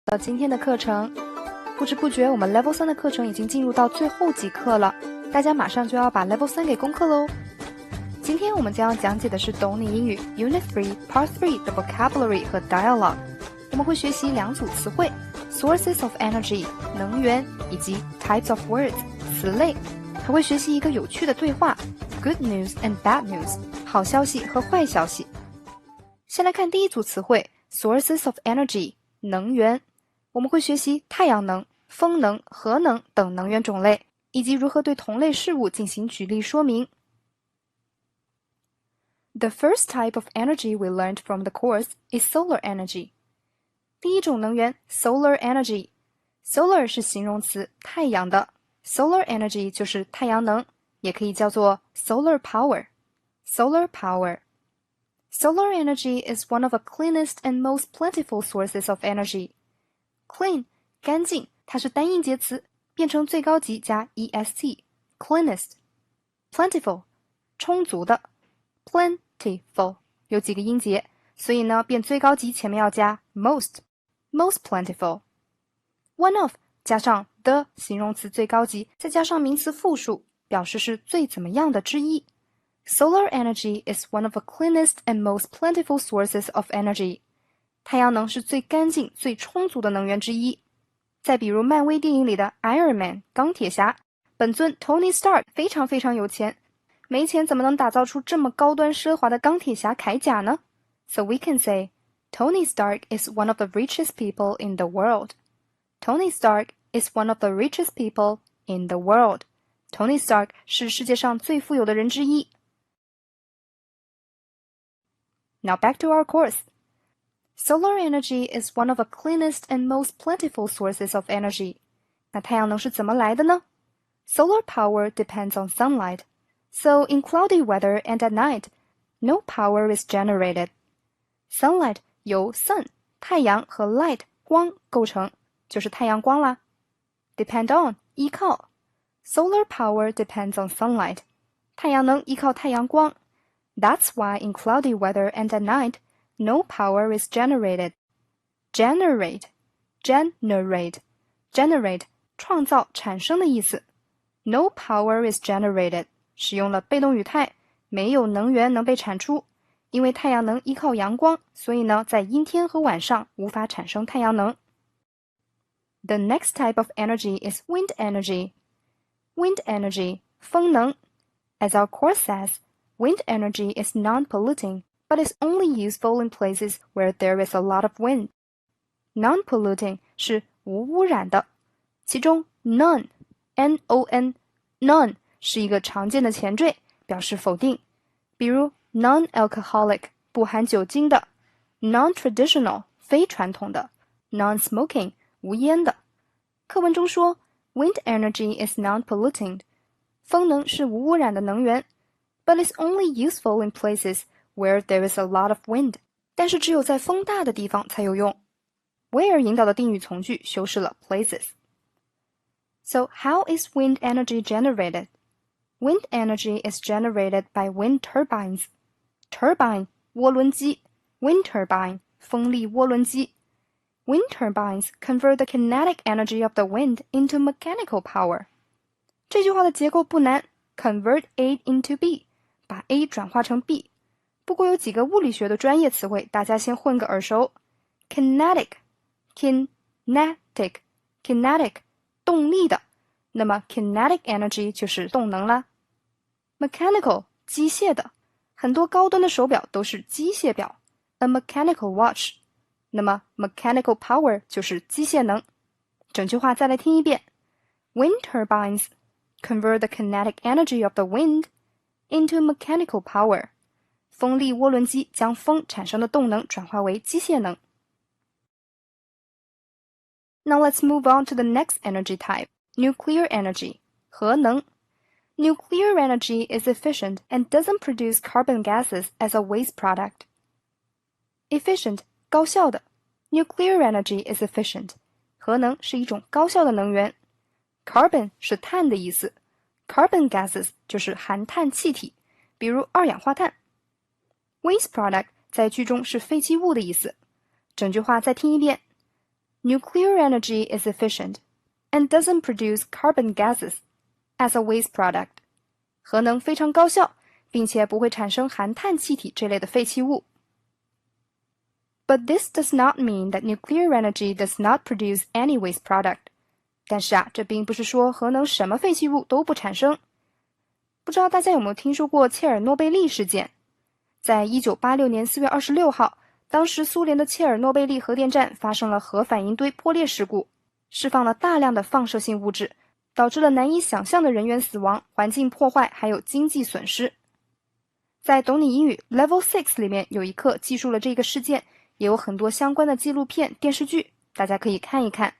到今天的课程。不知不觉我们 Level 3的课程已经进入到最后几课了，大家马上就要把 Level 3给攻克喽。今天我们将要讲解的是懂你英语 Unit 3 Part 3的 Vocabulary 和 Dialogue。我们会学习两组词汇 Sources of Energy 能源以及 Types of Words 词类，还会学习一个有趣的对话 Good News and Bad News 好消息和坏消息。先来看第一组词汇 Sources of Energy 能源，我们会学习太阳能、风能、核能等能源种类，以及如何对同类事物进行举例说明。The first type of energy we learned from the course is solar energy. 第一种能源 solar energy. Solar 是形容词，太阳的。Solar energy 就是太阳能，也可以叫做 solar power. Solar power. Solar energy is one of the cleanest and most plentiful sources of energy. Clean 干净，它是单音节词，变成最高级加 est cleanest. Plentiful 充足的 plentiful 有几个音节，所以呢变最高级前面要加 most plentiful. One of 加上 the 形容词最高级，再加上名词复数，表示是最怎么样的之一。Solar energy is one of the cleanest and most plentiful sources of energy. 太阳能是最干净、最充足的能源之一。再比如漫威电影里的 Iron Man 钢铁侠，本尊 Tony Stark 非常非常有钱，没钱怎么能打造出这么高端奢华的钢铁侠铠甲呢？ So we can say, Tony Stark is one of the richest people in the world. Tony Stark is one of the richest people in the world. Tony Stark 是世界上最富有的人之一。Now back to our course. Solar energy is one of the cleanest and most plentiful sources of energy. 那太阳能是怎么来的呢？ Solar power depends on sunlight. So in cloudy weather and at night, no power is generated. Sunlight 由 sun 太阳和 light 光构成，就是太阳光啦。Depend on 依靠 Solar power depends on sunlight. 太阳能依靠太阳光。That's why in cloudy weather and at night, no power is generated. Generate 创造产生的意思。No power is generated 使用了被动语态，没有能源能被产出。因为太阳能依靠阳光，所以呢，在阴天和晚上无法产生太阳能。The next type of energy is wind energy. Wind energy 风能。As our course says, wind energy is non-polluting, but is only useful in places where there is a lot of wind. Non-polluting 是无污染的，其中 none, N-O-N, none 是一个常见的前缀，表示否定。比如 non-alcoholic 不含酒精的， non-traditional 非传统的， non-smoking 无烟的。课文中说 wind energy is non-polluting. 风能是无污染的能源，but is only useful in places where there is a lot of wind. 但是只有在风大的地方才有用。Where 引导的定语从句修饰了 places. So how is wind energy generated? Wind energy is generated by wind turbines. Turbine 涡轮机 Wind turbine 风力涡轮机。Wind turbines convert the kinetic energy of the wind into mechanical power. 这句话的结构不难 Convert A into B 把 A 转化成 B。不过有几个物理学的专业词汇，大家先混个耳熟。Kinetic 动力的，那么 kinetic energy 就是动能啦。Mechanical 机械的，很多高端的手表都是机械表 A mechanical watch， 那么 mechanical power 就是机械能。整句话再来听一遍。Wind turbines convert the kinetic energy of the wind into mechanical power. 风力涡轮机将风产生的动能转化为机械能。Now let's move on to the next energy type, nuclear energy, 核能。Nuclear energy is efficient and doesn't produce carbon gases as a waste product. Efficient, 高效的。Nuclear energy is efficient. 核能是一种高效的能源。Carbon 是碳的意思。Carbon gases 就是含碳气体，比如二氧化碳。Waste product 在句中是废弃物的意思。整句话再听一遍。Nuclear energy is efficient and doesn't produce carbon gases as a waste product. 核能非常高效，并且不会产生含碳气体这类的废弃物。But this does not mean that nuclear energy does not produce any waste product. 但是这并不是说核能什么废弃物都不产生。不知道大家有没有听说过切尔诺贝利事件？在1986年4月26号，当时苏联的切尔诺贝利核电站发生了核反应堆破裂事故，释放了大量的放射性物质，导致了难以想象的人员死亡、环境破坏还有经济损失。在懂你英语 Level6 里面有一课记述了这个事件，也有很多相关的纪录片、电视剧，大家可以看一看。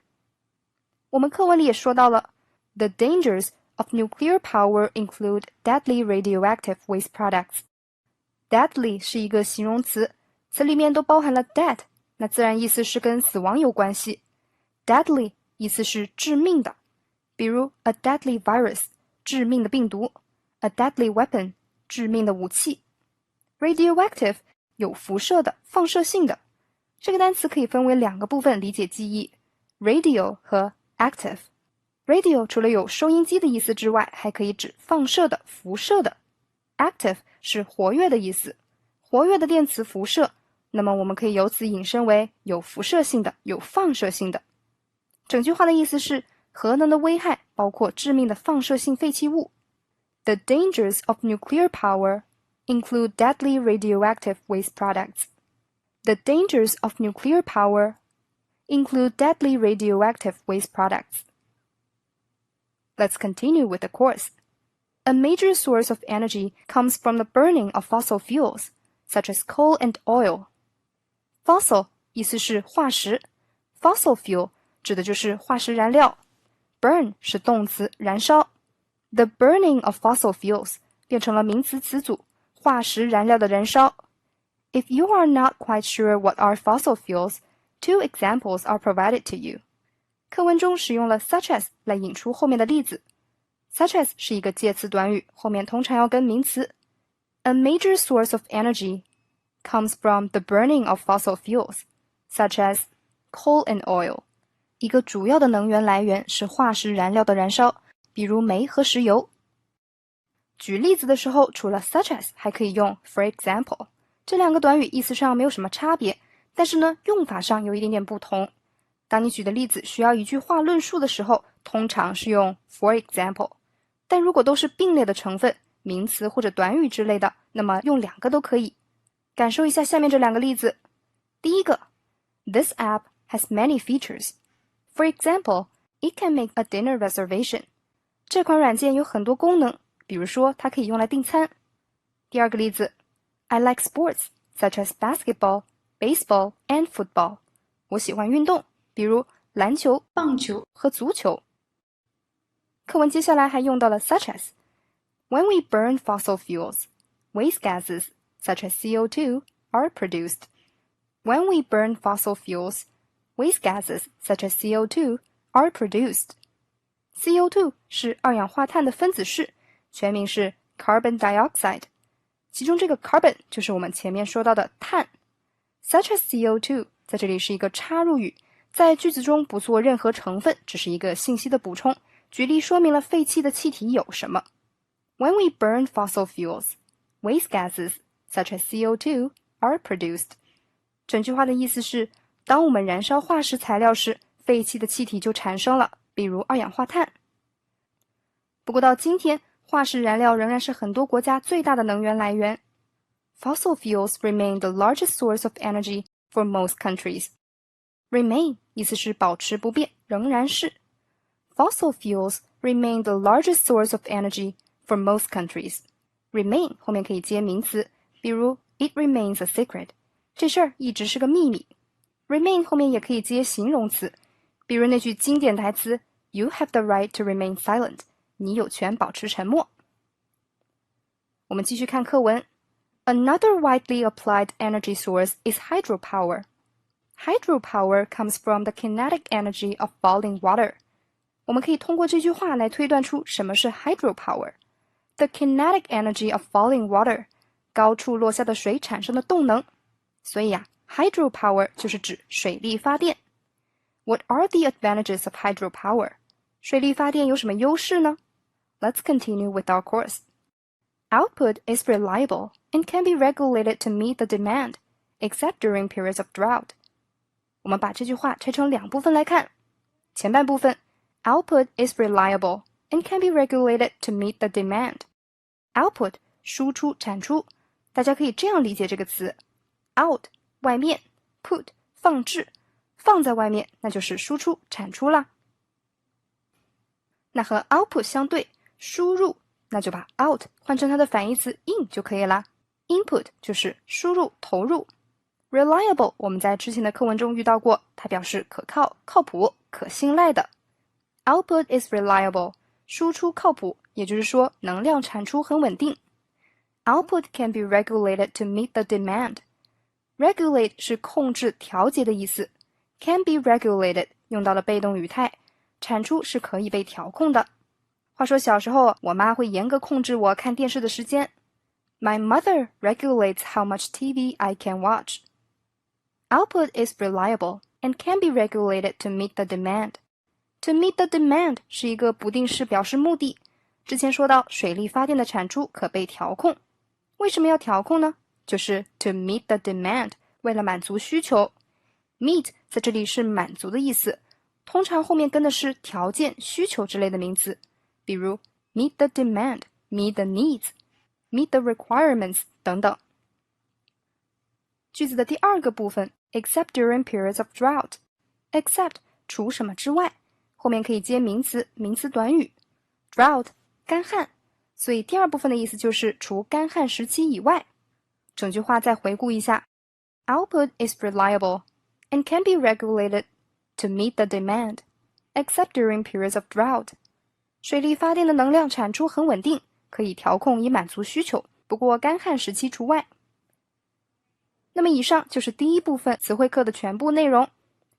我们课文里也说到了 The dangers of nuclear power include deadly radioactive waste products. Deadly 是一个形容词，词里面都包含了 dead， 那自然意思是跟死亡有关系。Deadly 意思是致命的，比如 a deadly virus 致命的病毒， a deadly weapon 致命的武器。 Radioactive 有辐射的、放射性的。这个单词可以分为两个部分理解记忆， radio 和 active。 Radio 除了有收音机的意思之外，还可以指放射的、辐射的。 Active 是活跃的意思，活跃的电磁辐射，那么我们可以由此引申为有辐射性的、有放射性的。整句话的意思是核能的危害包括致命的放射性废弃物。 The dangers of nuclear power include deadly radioactive waste products. The dangers of nuclear power include deadly radioactive waste products. Let's continue with the course. A major source of energy comes from the burning of fossil fuels, such as coal and oil. Fossil 意思是化石， fossil fuel 指的就是化石燃料， burn 是动词，燃烧。 The burning of fossil fuels 变成了名词词组，化石燃料的燃烧。If you are not quite sure what are fossil fuels, two examples are provided to you. 课文中使用了 such as 来引出后面的例子。Such as 是一个介词短语，后面通常要跟名词。A major source of energy comes from the burning of fossil fuels, such as coal and oil. 一个主要的能源来源是化石燃料的燃烧，比如煤和石油。举例子的时候，除了 such as 还可以用 for example。这两个短语意思上没有什么差别，但是呢，用法上有一点点不同。当你举的例子需要一句话论述的时候，通常是用 for example。但如果都是并列的成分，名词或者短语之类的，那么用两个都可以。感受一下下面这两个例子。第一个 ，This app has many features. For example, it can make a dinner reservation. 这款软件有很多功能，比如说它可以用来订餐。第二个例子 I like sports, such as basketball, baseball, and football. 我喜欢运动，比如篮球、棒球和足球。课文接下来还用到了 such as. When we burn fossil fuels, waste gases, such as CO2, are produced. When we burn fossil fuels, waste gases, such as CO2, are produced. CO2 是二氧化碳的分子式，全名是 carbon dioxide。其中这个 carbon 就是我们前面说到的碳。Such as CO2 在这里是一个插入语，在句子中不做任何成分，只是一个信息的补充，举例说明了废弃的气体有什么。When we burn fossil fuels, waste gases, such as CO2, are produced. 整句话的意思是，当我们燃烧化石材料时，废弃的气体就产生了，比如二氧化碳。不过到今天，化石燃料仍然是很多国家最大的能源来源。Fossil fuels remain the largest source of energy for most countries. Remain 意思是保持不变，仍然是。Fossil fuels remain the largest source of energy for most countries. Remain 后面可以接名词，比如 It remains a secret. 这事儿一直是个秘密。Remain 后面也可以接形容词，比如那句经典台词 You have the right to remain silent. 你有权保持沉默。我们继续看课文。Another widely applied energy source is hydropower. Hydropower comes from the kinetic energy of falling water. 我们可以通过这句话来推断出什么是 hydropower. The kinetic energy of falling water. 高处落下的水产生的动能。所以hydropower 就是指水力发电。What are the advantages of hydropower? 水力发电有什么优势呢？ Let's continue with our course. Output is reliable and can be regulated to meet the demand, except during periods of drought. 我们把这句话拆成两部分来看。前半部分 Output is reliable and can be regulated to meet the demand. Output 输出产出，大家可以这样理解这个词 Out 外面 Put 放置，放在外面那就是输出产出啦。那和 output 相对输入，那就把 out 换成它的反义词 in 就可以啦。Input 就是输入投入。Reliable 我们在之前的课文中遇到过，它表示可靠、靠谱、可信赖的。Output is reliable 输出靠谱，也就是说能量产出很稳定。Output can be regulated to meet the demand. Regulate 是控制、调节的意思。Can be regulated 用到了被动语态，产出是可以被调控的。话说小时候，我妈会严格控制我看电视的时间。My mother regulates how much TV I can watch. Output is reliable and can be regulated to meet the demand. To meet the demand 是一个不定式表示目的。之前说到水力发电的产出可被调控。为什么要调控呢？就是 to meet the demand 为了满足需求。Meet 在这里是满足的意思，通常后面跟的是条件、需求之类的名词，比如 meet the demand, meet the needs, meet the requirements 等等。句子的第二个部分 except during periods of drought. Except 除什么之外，后面可以接名词、名词短语。Drought 干旱，所以第二部分的意思就是除干旱时期以外。整句话再回顾一下 Output is reliable and can be regulated to meet the demand, except during periods of drought. 水力发电的能量产出很稳定，可以调控以满足需求，不过干旱时期除外。那么以上就是第一部分词汇课的全部内容，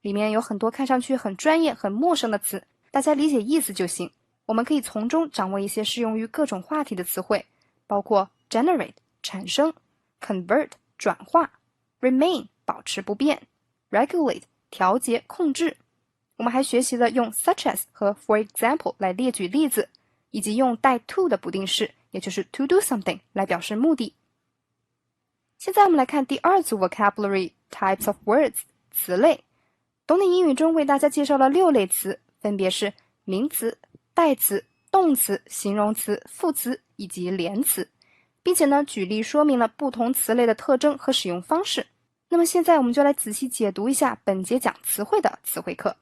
里面有很多看上去很专业、很陌生的词，大家理解意思就行。我们可以从中掌握一些适用于各种话题的词汇，包括 generate 产生、convert 转化、remain 保持不变、regulate 调节控制。我们还学习了用 such as 和 for example 来列举例子，以及用带 to 的不定式，也就是 to do something 来表示目的。现在我们来看第二组 vocabulary types of words 词类。懂你英语中为大家介绍了6类词，分别是名词、代词、动词、形容词、副词以及连词，并且呢举例说明了不同词类的特征和使用方式。那么现在我们就来仔细解读一下本节讲词汇的词汇课。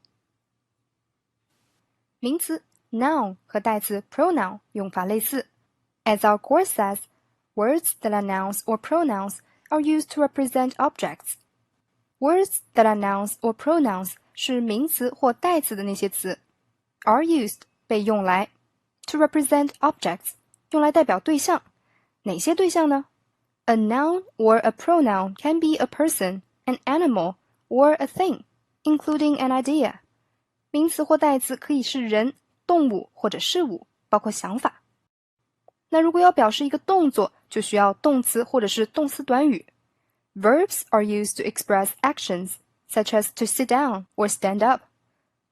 名词 noun 和代词 pronoun 用法类似。As our course says, words that are nouns or pronouns are used to represent objects. Words that are nouns or pronouns 是名词或代词的那些词。Are used 被用来 to represent objects 用来代表对象。哪些对象呢？ A noun or a pronoun can be a person, an animal, or a thing, including an idea. 名词或代词可以是人、动物或者事物，包括想法。那如果要表示一个动作，就需要动词或者是动词短语。Verbs are used to express actions, such as to sit down or stand up.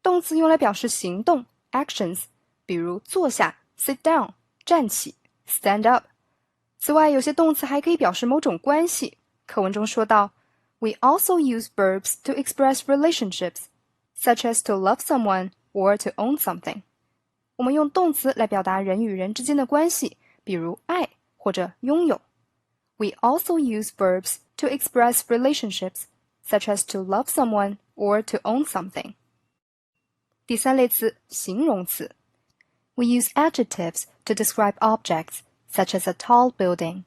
动词用来表示行动 actions, 比如坐下 sit down, 站起 stand up. 此外，有些动词还可以表示某种关系。课文中说到 We also use verbs to express relationships, such as to love someone or to own something. 我们用动词来表达人与人之间的关系，比如爱或者拥有。We also use verbs to express relationships, such as to love someone or to own something. 第三类词，形容词。We use adjectives to describe objects, such as a tall building.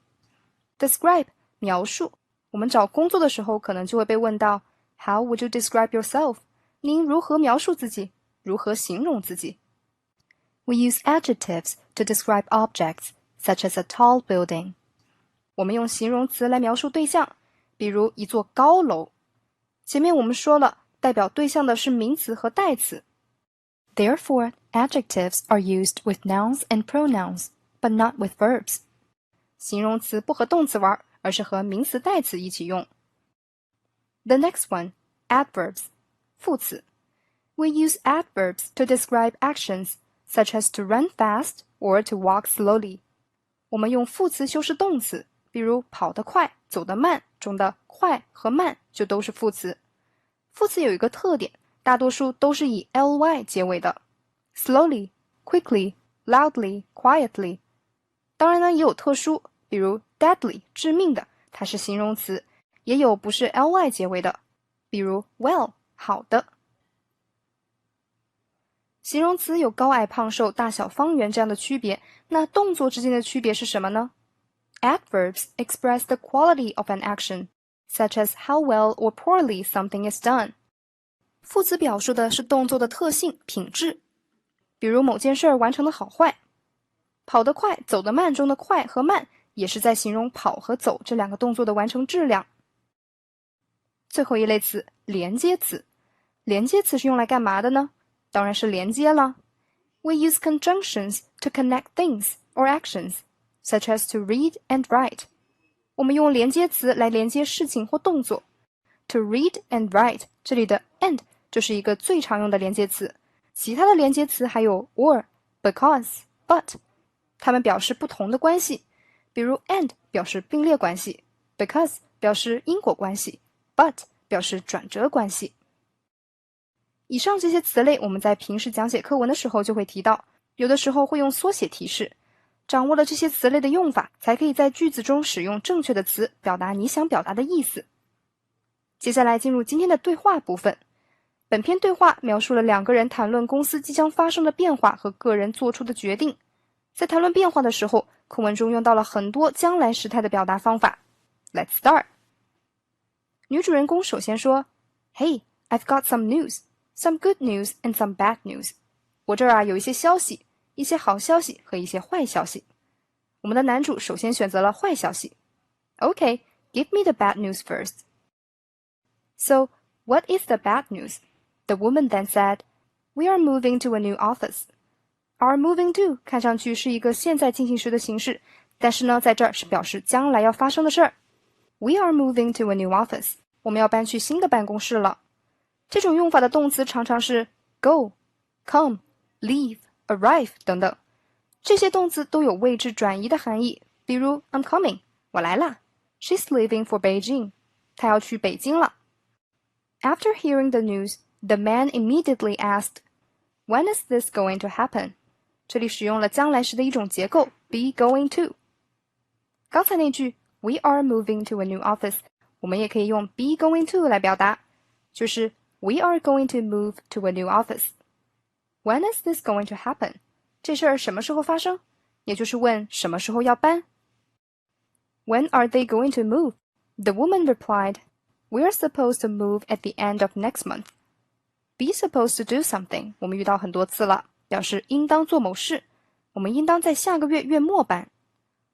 Describe 描述，我们找工作的时候可能就会被问到 How would you describe yourself? 您如何描述自己？如何形容自己？ We use adjectives to describe objects, such as a tall building. 我们用形容词来描述对象，比如一座高楼。前面我们说了，代表对象的是名词和代词。Therefore, adjectives are used with nouns and pronouns, but not with verbs. 形容词不和动词玩，而是和名词代词一起用。The next one, adverbs, 副词。We use adverbs to describe actions, such as to run fast or to walk slowly. 我们用副词修饰动词，比如跑得快、走得慢中的快和慢就都是副词。副词有一个特点，大多数都是以 ly 结尾的 slowly, quickly, loudly, quietly. 当然呢，也有特殊，比如 deadly 致命的，它是形容词，也有不是 ly 结尾的，比如 well 好的。形容词有高矮胖瘦、大小方圆这样的区别，那动作之间的区别是什么呢？ Adverbs express the quality of an action, such as how well or poorly something is done. 副词表述的是动作的特性、品质，比如某件事完成的好坏。跑得快、走得慢中的快和慢也是在形容跑和走这两个动作的完成质量。最后一类词，连接词。连接词是用来干嘛的呢？当然是连接了。We use conjunctions to connect things or actions, such as to read and write. 我们用连接词来连接事情或动作。To read and write, 这里的 and 就是一个最常用的连接词。其他的连接词还有 or, because, but. 它们表示不同的关系，比如 and 表示并列关系， because 表示因果关系， but 表示转折关系。以上这些词类我们在平时讲解课文的时候就会提到，有的时候会用缩写提示。掌握了这些词类的用法，才可以在句子中使用正确的词，表达你想表达的意思。接下来进入今天的对话部分。本篇对话描述了两个人谈论公司即将发生的变化和个人做出的决定。在谈论变化的时候，课文中用到了很多将来时态的表达方法。Let's start. 女主人公首先说 Hey, I've got some news, some good news and some bad news. 我这儿有一些消息，一些好消息和一些坏消息。我们的男主首先选择了坏消息。Okay, give me the bad news first. So, what is the bad news? The woman then said, We are moving to a new office.Are moving to 看上去是一个现在进行时的形式，但是呢，在这儿是表示将来要发生的事儿。We are moving to a new office. 我们要搬去新的办公室了。这种用法的动词常常是 go, come, leave, arrive 等等。这些动词都有位置转移的含义，比如 I'm coming, 我来啦。She's leaving for Beijing. 她要去北京了。After hearing the news, the man immediately asked, When is this going to happen?这里使用了将来时的一种结构 be going to。 刚才那句 We are moving to a new office 我们也可以用 be going to 来表达，就是 We are going to move to a new office. When is this going to happen? 这事儿什么时候发生？也就是问什么时候要搬。 When are they going to move? The woman replied, We're supposed to move at the end of next month. Be supposed to do something 我们遇到很多次了，表示应当做某事，我们应当在下个月月末搬。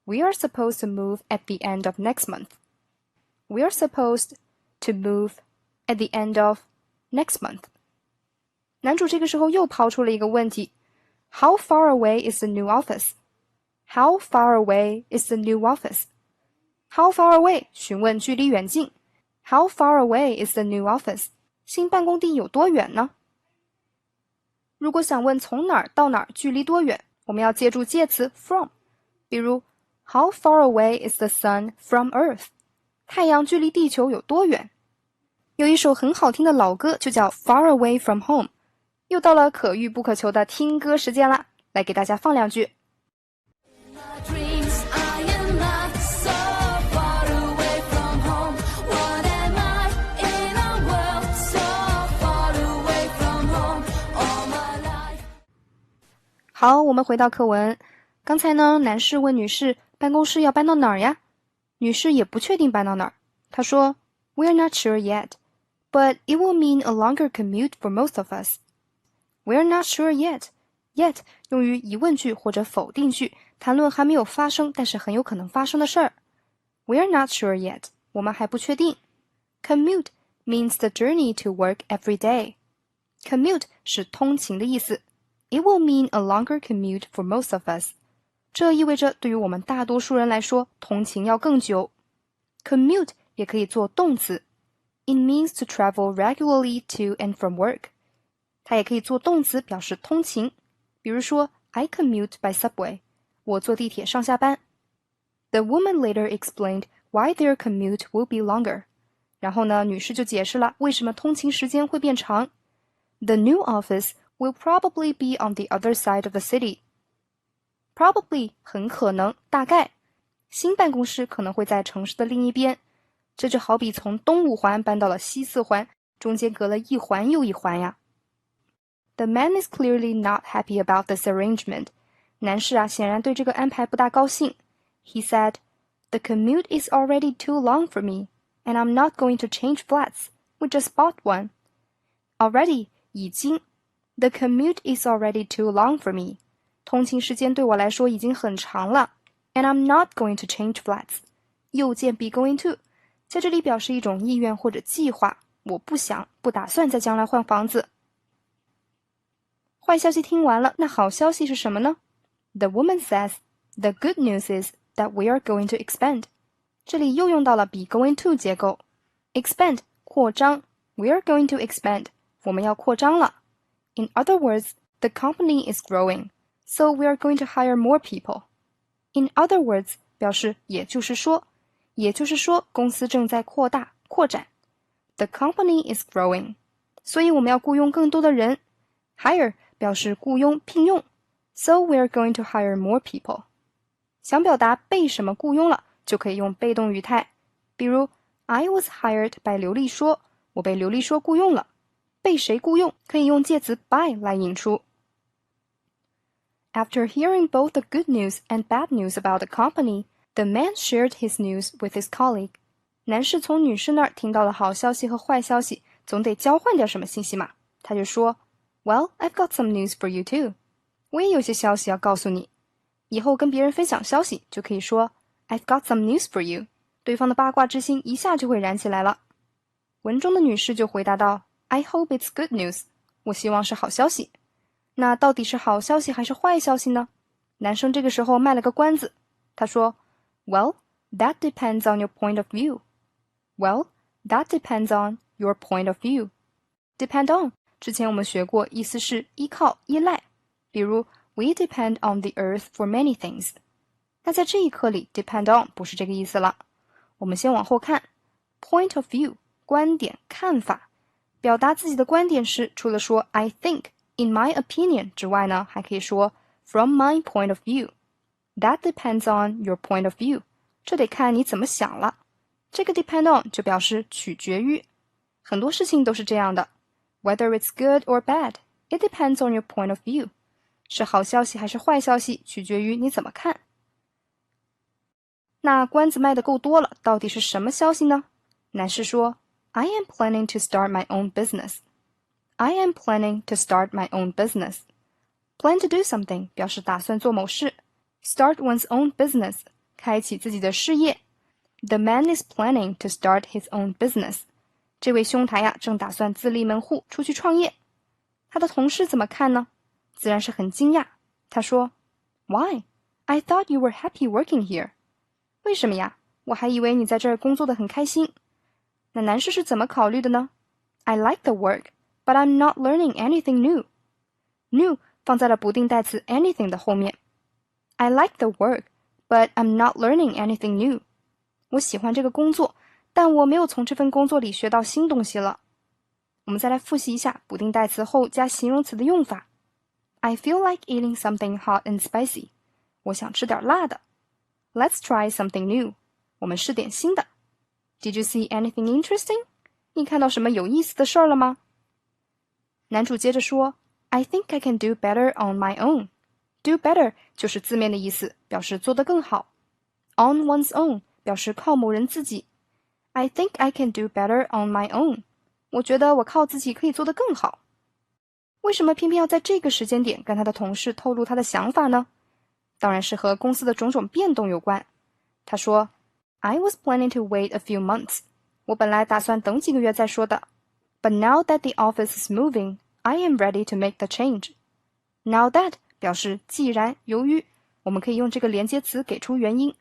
We are supposed to move at the end of next month. We are supposed to move at the end of next month. 男主这个时候又抛出了一个问题 How far away is the new office? How far away is the new office? How far away 询问距离远近 How far away is the new office? 新办公地有多远呢？如果想问从哪儿到哪儿距离多远，我们要借助介词 from， 比如 How far away is the sun from Earth? 太阳距离地球有多远？有一首很好听的老歌就叫 Far Away From Home。 又到了可遇不可求的听歌时间啦，来给大家放两句。好，我们回到课文。刚才呢，男士问女士办公室要搬到哪儿呀？女士也不确定搬到哪儿。她说 We're not sure yet, but it will mean a longer commute for most of us. We're not sure yet. Yet 用于疑问句或者否定句，谈论还没有发生但是很有可能发生的事儿。We're not sure yet. 我们还不确定。Commute means the journey to work every day. Commute 是通勤的意思。It will mean a longer commute for most of us. 这意味着对于我们大多数人来说，通勤要更久。Commute 也可以做动词。It means to travel regularly to and from work. 它也可以做动词表示通勤，比如说 I commute by subway， 我坐地铁上下班。The woman later explained why their commute will be longer。 然后呢，女士就解释了为什么通勤时间会变长。The new office will probably be on the other side of the city。 Probably 很可能，大概。新办公室可能会在城市的另一边，这就好比从东五环搬到了西四环，中间隔了一环又一环呀。The man is clearly not happy about this arrangement。 男士啊，显然对这个安排不大高兴。He said, "The commute is already too long for me, and I'm not going to change flats. We just bought one." Already 已经 The commute is already too long for me. 通勤时间对我来说已经很长了。And I'm not going to change flats. 右键 be going to 在这里表示一种意愿或者计划，我不打算在将来换房子。坏消息听完了，那好消息是什么呢？ The woman says, "The good news is that we are going to expand." 这里又用到了 be going to 结构。Expand 扩张， We are going to expand 我们要扩张了。In other words, the company is growing, so we are going to hire more people. In other words 表示也就是说公司正在扩大扩展。The company is growing, 所以我们要雇佣更多的人。Hire 表示雇佣聘用， so we are going to hire more people. 想表达被什么雇佣了，就可以用被动语态，比如 I was hired by 流利说，我被流利说雇佣了。被谁雇佣可以用介词 by 来引出。After hearing both the good news and bad news about the company, the man shared his news with his colleague. 男士从女士那儿听到了好消息和坏消息，总得交换点什么信息嘛。他就说 Well, I've got some news for you too. 我也有些消息要告诉你。以后跟别人分享消息就可以说 I've got some news for you. 对方的八卦之心一下就会燃起来了。文中的女士就回答道 I hope it's good news. 我希望是好消息。那到底是好消息还是坏消息呢？男生这个时候卖了个关子，他说 Well, that depends on your point of view. Well, that depends on your point of view. Depend on 之前我们学过，意思是依靠依赖，比如 We depend on the earth for many things. 那在这一课里 depend on 不是这个意思了。我们先往后看 Point of view 观点看法，表达自己的观点时，除了说 I think, in my opinion 之外呢，还可以说 From my point of view. That depends on your point of view. 这得看你怎么想了。这个 depend on 就表示取决于。很多事情都是这样的。Whether it's good or bad, it depends on your point of view. 是好消息还是坏消息，取决于你怎么看。那关子卖得够多了，到底是什么消息呢？男士说 I am planning to start my own business. I am planning to start my own business. Plan to do something 表示打算做某事。Start one's own business 开启自己的事业。The man is planning to start his own business. 这位兄台呀，正打算自立门户，出去创业。他的同事怎么看呢？自然是很惊讶。他说 Why? I thought you were happy working here. 为什么呀？我还以为你在这儿工作得很开心。那男士是怎么考虑的呢？ I like the work, but I'm not learning anything new. New 放在了不定代词 anything 的后面。I like the work, but I'm not learning anything new. 我喜欢这个工作，但我没有从这份工作里学到新东西了。我们再来复习一下不定代词后加形容词的用法。I feel like eating something hot and spicy. 我想吃点辣的。Let's try something new. 我们试点新的。Did you see anything interesting? 你看到什么有意思的事儿了吗？男主接着说 I think I can do better on my own. Do better 就是字面的意思，表示做得更好。On one's own 表示靠某人自己。I think I can do better on my own. 我觉得我靠自己可以做得更好。为什么偏偏要在这个时间点跟他的同事透露他的想法呢？当然是和公司的种种变动有关。他说 I was planning to wait a few months. 我本来打算等几个月再说的。But now that the office is moving, I am ready to make the change. Now that 表示既然由于，我们可以用这个连接词给出原因。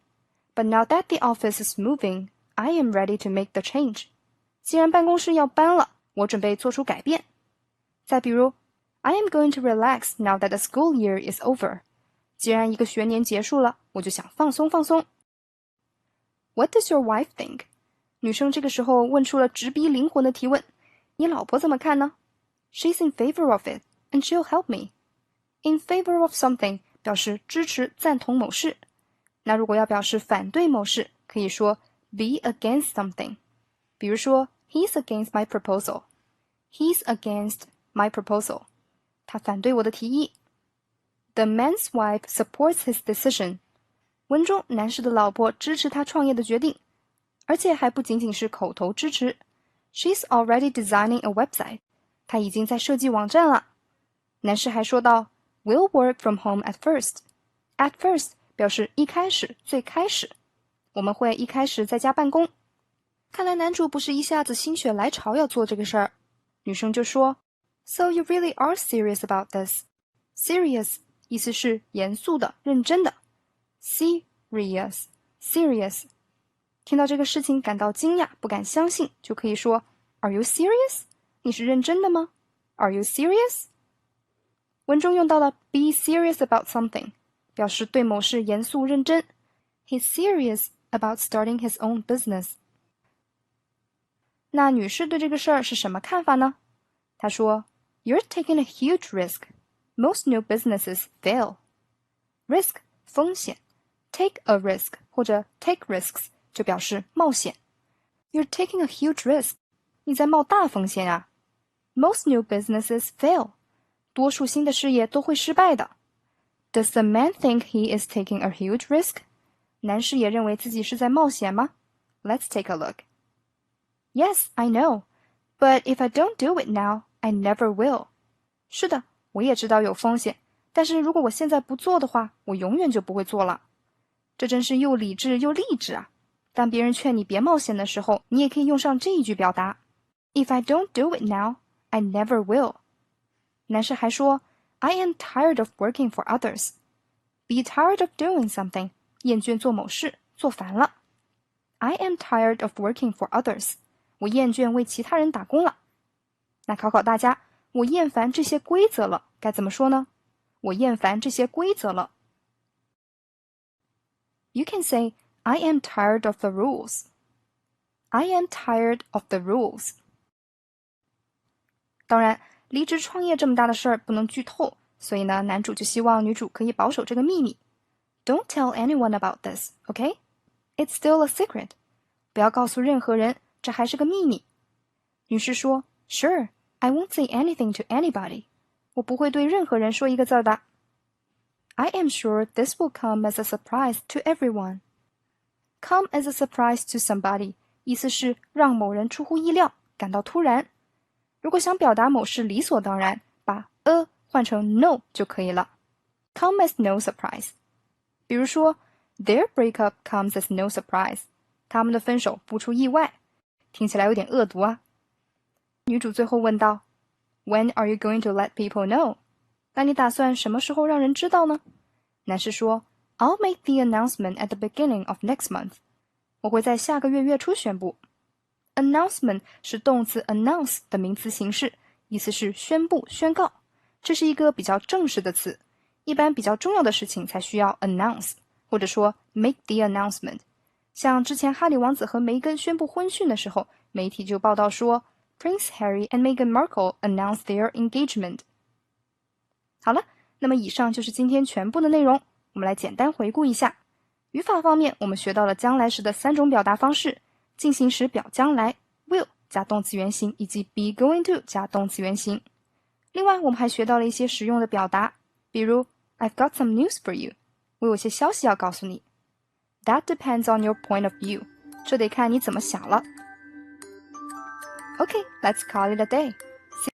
But now that the office is moving, I am ready to make the change. 既然办公室要搬了，我准备做出改变。再比如 I am going to relax now that the school year is over. 既然一个学年结束了，我就想放松放松。What does your wife think? 女生这个时候问出了直逼灵魂的提问，你老婆怎么看呢？ She's in favor of it, and she'll help me. In favor of something 表示支持赞同某事，那如果要表示反对某事，可以说 be against something。比如说 He's against my proposal. He's against my proposal. 他反对我的提议。The man's wife supports his decision. 文中男士的老婆支持他创业的决定，而且还不仅仅是口头支持。She's already designing a website. 他已经在设计网站了。男士还说到 We'll work from home at first. At first 表示一开始，最开始。我们会一开始在家办公。看来男主不是一下子心血来潮要做这个事儿。女生就说 So you really are serious about this. Serious 意思是严肃的、认真的。Serious. 听到这个事情感到惊讶，不敢相信，就可以说 Are you serious? 你是认真的吗？ Are you serious? 文中用到了 be serious about something, 表示对某事严肃认真。He's serious about starting his own business. 那女士对这个事儿是什么看法呢？她说 You're taking a huge risk. Most new businesses fail. Risk 风险， take a risk 或者 take risks 就表示冒险。You're taking a huge risk. 你在冒大风险啊。Most new businesses fail. 多数新的事业都会失败的。Does the man think he is taking a huge risk? 男士也认为自己是在冒险吗？ Let's take a look. Yes, I know. But if I don't do it now, I never will. 是的，我也知道有风险，但是如果我现在不做的话，我永远就不会做了。这真是又理智又励志啊！当别人劝你别冒险的时候，你也可以用上这一句表达 If I don't do it now, I never will. 男士还说 I am tired of working for others. Be tired of doing something. 厌倦做某事，做烦了。I am tired of working for others. 我厌倦为其他人打工了。那考考大家，我厌烦这些规则了，该怎么说呢？我厌烦这些规则了。You can say, I am tired of the rules. I am tired of the rules. 当然，离职创业这么大的事儿不能剧透，所以呢，男主就希望女主可以保守这个秘密。Don't tell anyone about this, okay? It's still a secret. 不要告诉任何人，这还是个秘密。女士说 Sure, I won't say anything to anybody. 我不会对任何人说一个字的。I am sure this will come as a surprise to everyone. Come as a surprise to somebody 意思是让某人出乎意料，感到突然。如果想表达某事理所当然，把 a 换成 no 就可以了。Come as no surprise. 比如说 Their breakup comes as no surprise. 他们的分手不出意外。听起来有点恶毒啊。女主最后问道 When are you going to let people know? 那你打算什么时候让人知道呢？男士说 I'll make the announcement at the beginning of next month. 我会在下个月月初宣布。Announcement 是动词 announce 的名词形式，意思是宣布、宣告。这是一个比较正式的词，一般比较重要的事情才需要 announce， 或者说 make the announcement。像之前哈里王子和梅根宣布婚讯的时候，媒体就报道说 Prince Harry and Meghan Markle announced their engagement。好了，那么以上就是今天全部的内容，我们来简单回顾一下。语法方面，我们学到了将来时的3种表达方式，进行时表将来 will 加动词原形，以及 be going to 加动词原形。另外，我们还学到了一些实用的表达，比如 I've got some news for you， 我有些消息要告诉你。That depends on your point of view， 这得看你怎么想了。Okay, let's call it a day.